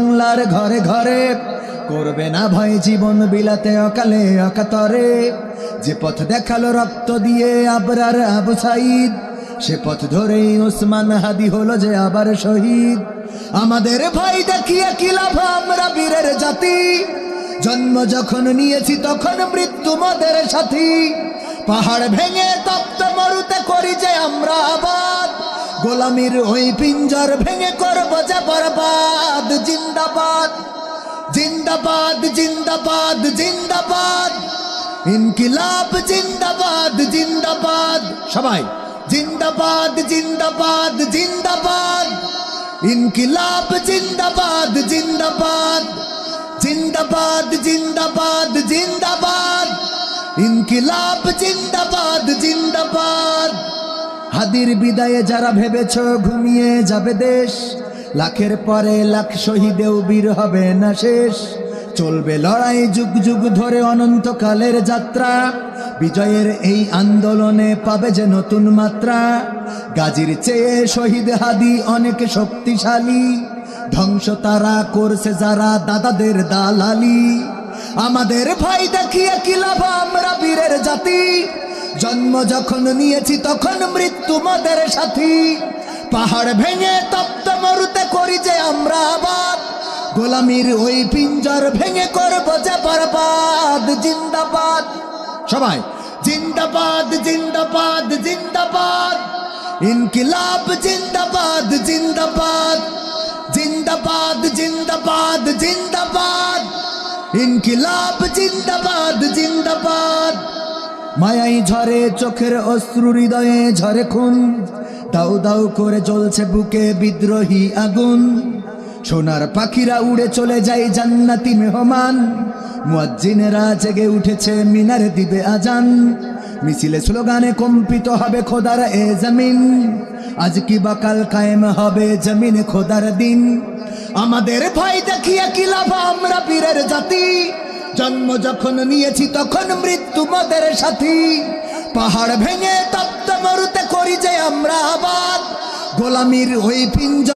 বাংলার ঘরে ঘরে, করবে না ভয় জীবন বিলাতে অকালে অকাতরে। যে পথ দেখালো রক্ত দিয়ে আবরার আবু সাইদ, সে পথ ধরেই ওসমান হাদি হলো যে আবার শহীদ। আমাদের ভয় দেখিয়ে কি লাভ, আমরা বীরের জাতি, জন্ম যখন নিয়েছি তখন মৃত্যু মোদের সাথী। পাহাড় ভেঙে তপ্ত মরুতে করি যে আমরা আবাদ, গোলামির ওই পিঞ্জর ভেঙে করবো যে বরবাদ। জিন্দাবাদ জিন্দাবাদ জিন্দাবাদ জিন্দাবাদ, ইনকিলাব জিন্দাবাদ জিন্দাবাদ। সবাই জিন্দাবাদ জিন্দাবাদ জিন্দাবাদ, ইনকিলাব জিন্দাবাদ জিন্দাবাদ। জিন্দাবাদ জিন্দাবাদ জিন্দাবাদ, ইনকিলাব জিন্দাবাদ জিন্দাবাদ। হাদির বিদায়ে যারা ভেবেছ ঘুমিয়ে যাবে দেশ, লাখের পরে লাখ শহীদেও বীর হবে না শেষ। চলবে লড়াই যুগ যুগ ধরে অনন্তকালের যাত্রা, বিজয়ের এই আন্দোলনে পাবে যে নতুন মাত্রা। গাজীর চেয়ে শহীদ হাদি অনেক শক্তিশালী, ধ্বংস তারা করছে যারা দাদাদের দালালি। আমাদের ভয় দেখিয়ে কি লাভ, আমরা বীরের জাতি, জন্ম যখন নিয়েছি তখন মৃত্যু মোদের সাথী। পাহাড় ভেঙে তপ্ত মরুতে করি যে আমরা আবাদ, গোলামির ওই পিঞ্জর ভেঙে করবো যে বরবাদ। জিন্দাবাদ সবাই জিন্দাবাদ জিন্দাবাদ জিন্দাবাদ, ইনকিলাব জিন্দাবাদ জিন্দাবাদ। জিন্দাবাদ জিন্দাবাদ জিন্দাবাদ, ইনকিলাব জিন্দাবাদ জিন্দাবাদ। মায়াই ঝরে চোখের অশ্রু, হৃদয়ে ঝরে খুন, দাউ দাউ করে জ্বলছে বুকে বিদ্রোহী আগুন। সোনার পাখিরা উড়ে চলে যায় জান্নাতি মেহমান, মুয়াজ্জিনেরা জেগে উঠেছে মিনারে দিবে আজান। মিছিলে স্লোগানে কম্পিত হবে খোদার এ জমিন, আজ কি বাকাল কায়েম হবে জমিনে খোদার দিন। আমাদের ভয় দেখিয়ে কি লাভ, আমরা বীরের জাতি, জন্ম যখন নিয়েছি তখন মৃত্যু মোদের সাথী। পাহাড় ভেঙে তপ্ত মরুতে করি যে আমরা আবাদ, গোলামির ওই পিঞ্জর